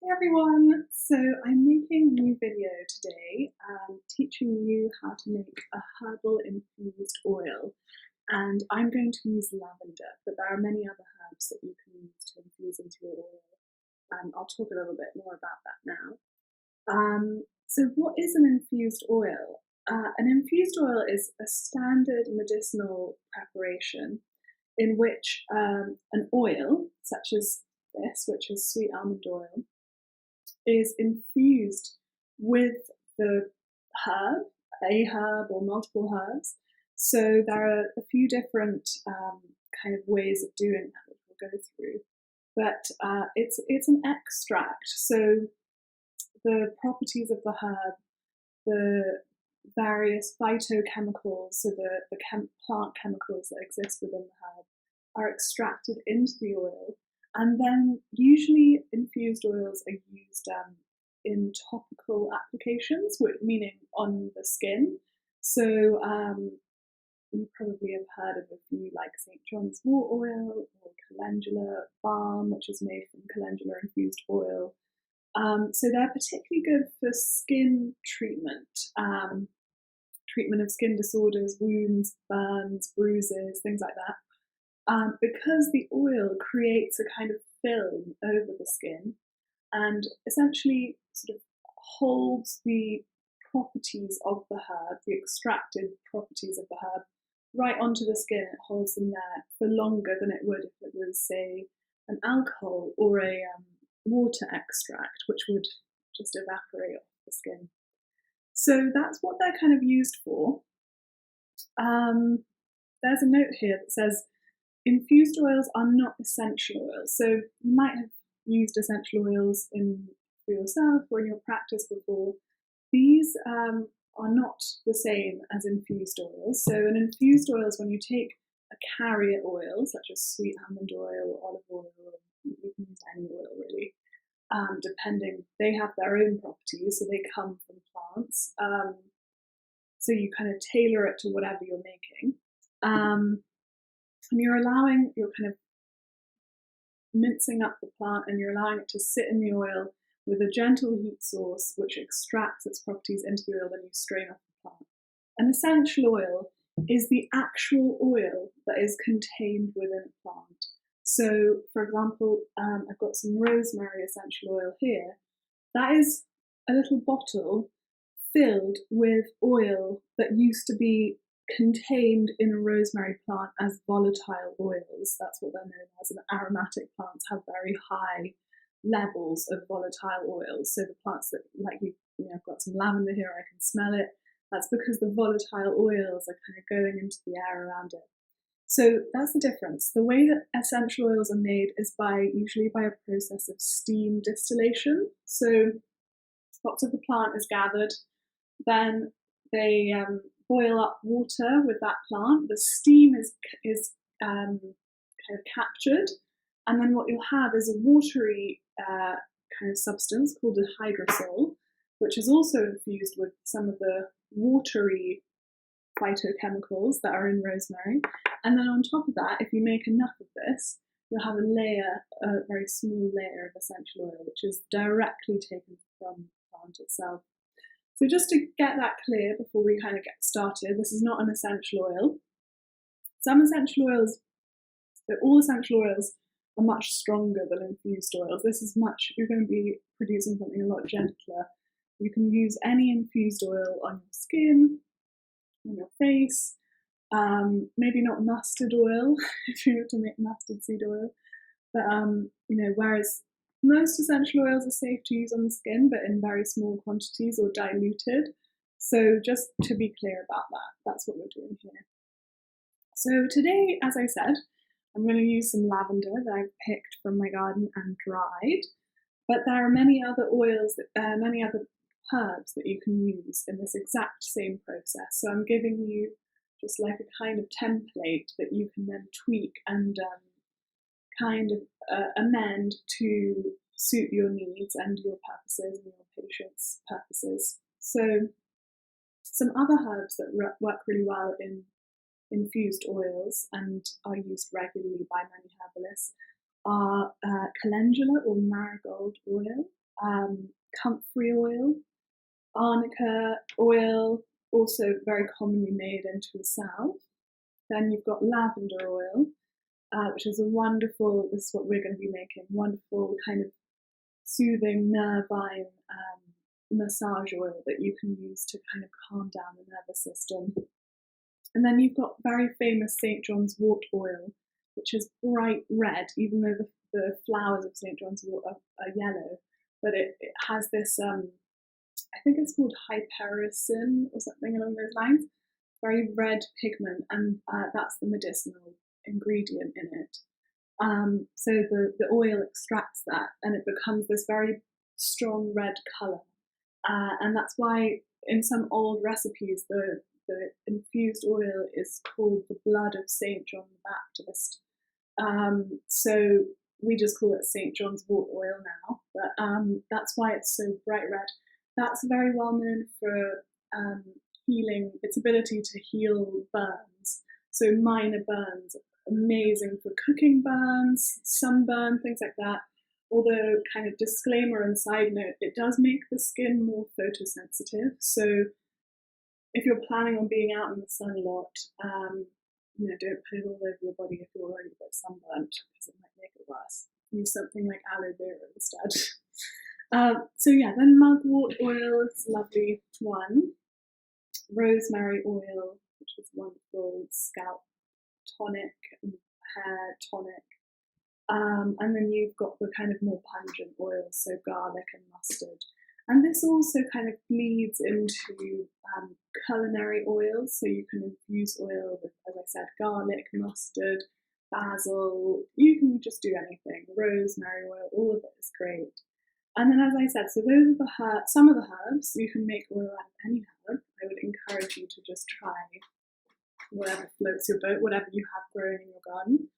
Hey everyone! So I'm making a new video today teaching you how to make a herbal infused oil, and I'm going to use lavender, but there are many other herbs that you can use to infuse into your oil. I'll talk a little bit more about that now. So what is an infused oil? An infused oil is a standard medicinal preparation in which an oil, such as this, which is sweet almond oil, is infused with the herb, a herb or multiple herbs. So there are a few different kind of ways of doing that we'll go through. But it's an extract. So the properties of the herb, the various phytochemicals, so the plant chemicals that exist within the herb, are extracted into the oil. And then usually infused oils are used in topical applications, meaning on the skin. So you probably have heard of a few like St. John's wort oil or calendula balm, which is made from calendula infused oil. So they're particularly good for skin treatment, treatment of skin disorders, wounds, burns, bruises, things like that. Because the oil creates a kind of film over the skin and essentially sort of holds the properties of the herb, the extracted properties of the herb, right onto the skin. It holds them there for longer than it would if it was, say, an alcohol or a water extract, which would just evaporate off the skin. So that's what they're kind of used for. There's a note here that says, infused oils are not essential oils. So you might have used essential oils for yourself or in your practice before. These are not the same as infused oils. So an infused oil is when you take a carrier oil, such as sweet almond oil or olive oil, or you can use any oil really, depending, they have their own properties, so they come from plants. So you kind of tailor it to whatever you're making. And you're kind of mincing up the plant and you're allowing it to sit in the oil with a gentle heat source which extracts its properties into the oil, then you strain off the plant. An essential oil is the actual oil that is contained within a plant. So, for example, I've got some rosemary essential oil here. That is a little bottle filled with oil that used to be contained in a rosemary plant as volatile oils. That's what they're known as, and aromatic plants have very high levels of volatile oils. So the plants that, like I've got some lavender here, I can smell it. That's because the volatile oils are kind of going into the air around it. So that's the difference. The way that essential oils are made is usually by a process of steam distillation. So lots of the plant is gathered, then they boil up water with that plant. The steam is kind of captured, and then what you'll have is a watery kind of substance called a hydrosol, which is also infused with some of the watery phytochemicals that are in rosemary. And then on top of that, if you make enough of this, you'll have a very small layer of essential oil, which is directly taken from the plant itself. So just to get that clear before we kind of get started, this is not an essential oil. Some essential oils, all essential oils are much stronger than infused oils. You're going to be producing something a lot gentler. You can use any infused oil on your skin, on your face, maybe not mustard oil if you were to make mustard seed oil, but whereas most essential oils are safe to use on the skin, but in very small quantities or diluted. So just to be clear about that, that's what we're doing here. So today, as I said, I'm going to use some lavender that I've picked from my garden and dried, but there are many other oils, many other herbs that you can use in this exact same process. So I'm giving you just like a kind of template that you can then tweak and kind of amend to suit your needs and your purposes and your patient's purposes. So some other herbs that work really well in infused oils and are used regularly by many herbalists are calendula or marigold oil, comfrey oil, arnica oil, also very commonly made into a salve. Then you've got lavender oil, which is a wonderful, this is what we're going to be making, wonderful kind of soothing nervine massage oil that you can use to kind of calm down the nervous system. And then you've got very famous St. John's wort oil, which is bright red, even though the flowers of St. John's wort are yellow, but it has this, I think it's called hypericin or something along those lines, very red pigment, and that's the medicinal ingredient in it. So the oil extracts that and it becomes this very strong red colour. And that's why in some old recipes the infused oil is called the blood of St. John the Baptist. So we just call it St. John's wort oil now, but that's why it's so bright red. That's very well known for healing, its ability to heal burns. So minor burns, amazing for cooking burns, sunburn, things like that. Although, kind of disclaimer and side note, it does make the skin more photosensitive. So if you're planning on being out in the sun a lot, don't put it all over your body if you're already a bit sunburnt, because it might make it worse. Use something like aloe vera instead. So yeah, then mugwort oil is a lovely one. Rosemary oil, which is wonderful, scalp tonic and hair tonic. And then you've got the kind of more pungent oils, so garlic and mustard. And this also kind of bleeds into culinary oils, so you can infuse oil with, as I said, garlic, mustard, basil. You can just do anything. Rosemary oil, all of it is great. And then, as I said, so those are some of the herbs. You can make oil out of any herb. I would encourage you to just try whatever floats your boat, whatever you have growing in your garden.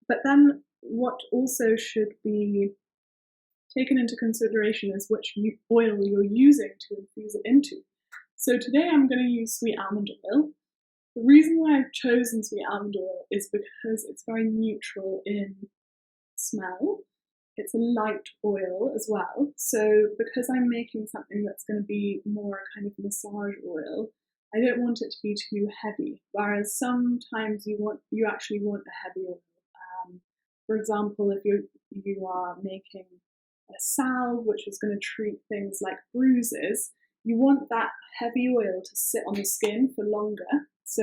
But then what also should be taken into consideration is which oil you're using to infuse it into. So today I'm going to use sweet almond oil. The reason why I've chosen sweet almond oil is because it's very neutral in smell. It's a light oil as well. So because I'm making something that's going to be more kind of massage oil, I don't want it to be too heavy. Whereas sometimes you actually want a heavy oil. For example, if you are making a salve which is going to treat things like bruises, you want that heavy oil to sit on the skin for longer. So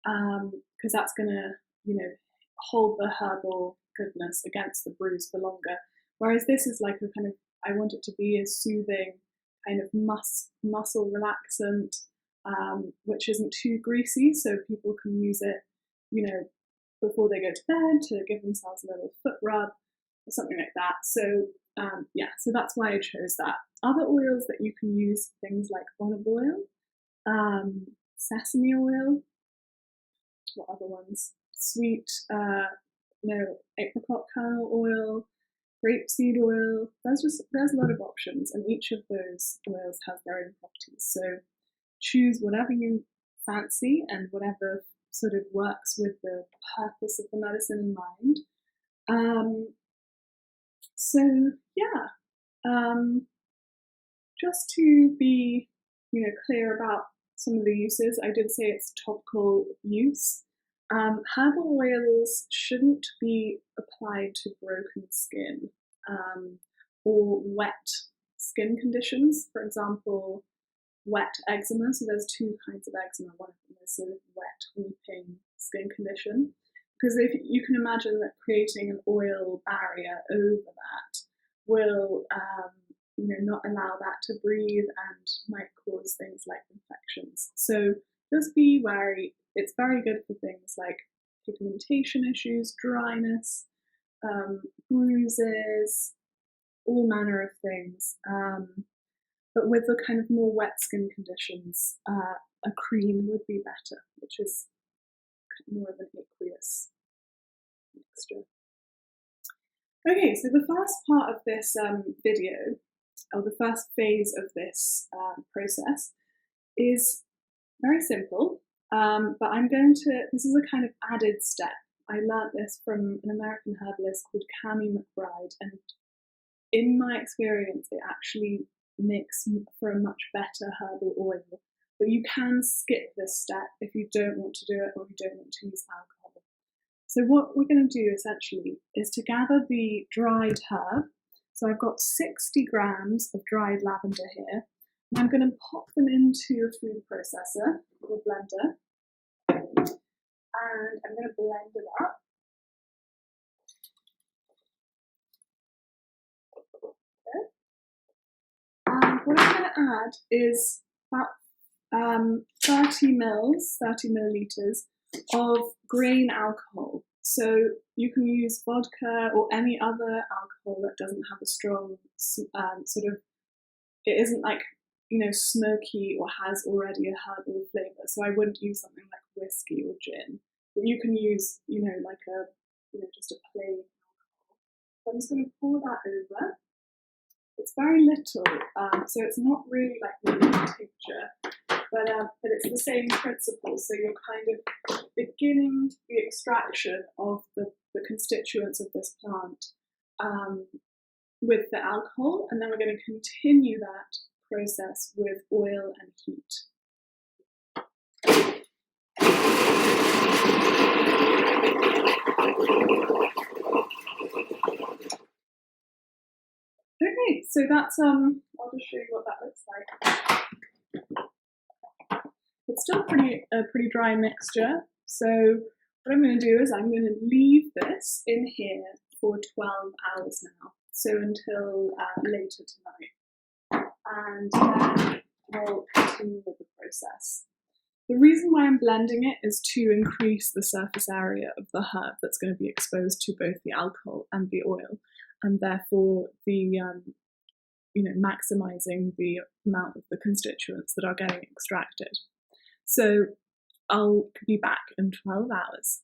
because that's going to hold the herbal goodness against the bruise for longer. Whereas this is like a kind of, I want it to be a soothing kind of muscle relaxant, which isn't too greasy, so people can use it, before they go to bed to give themselves a little foot rub or something like that. So so that's why I chose that. Other oils that you can use, things like olive oil, sesame oil, what other ones? Sweet, apricot kernel oil, grapeseed oil. There's a lot of options, and each of those oils has their own properties. So choose whatever you fancy and whatever sort of works with the purpose of the medicine in mind. Just to be, clear about some of the uses, I did say it's topical use. Herbal oils shouldn't be applied to broken skin or wet skin conditions. For example, wet eczema. So there's two kinds of eczema. One of them is sort of wet, weeping skin condition. Because if you can imagine that creating an oil barrier over that will, not allow that to breathe and might cause things like infections. So just be wary. It's very good for things like pigmentation issues, dryness, bruises, all manner of things. But with the kind of more wet skin conditions, a cream would be better, which is more of an aqueous mixture. Okay, so the first part of this video, or the first phase of this process, is very simple, but this is a kind of added step. I learnt this from an American herbalist called Cami McBride, and in my experience, it actually makes for a much better herbal oil. But you can skip this step if you don't want to do it or you don't want to use alcohol. So what we're going to do essentially is to gather the dried herb. So I've got 60 grams of dried lavender here. And I'm going to pop them into a food processor or blender. And I'm going to blend it up. And what I'm going to add is about 30 milliliters of grain alcohol. So you can use vodka or any other alcohol that doesn't have a strong sort of, it isn't like, smoky or has already a herbal flavour. So I wouldn't use something like whiskey or gin. But you can use, like just a plain alcohol. So I'm just going to pour that over. It's very little, so it's not really like a tincture, but it's the same principle. So you're kind of beginning the extraction of the constituents of this plant with the alcohol, and then we're going to continue that process with oil and heat. Okay, so that's I'll just show you what that looks like. It's still a pretty dry mixture. So what I'm going to do is I'm going to leave this in here for 12 hours now. So until later tonight, and then we'll continue with the process. The reason why I'm blending it is to increase the surface area of the herb that's going to be exposed to both the alcohol and the oil, and therefore the maximizing the amount of the constituents that are getting extracted. So I'll be back in 12 hours.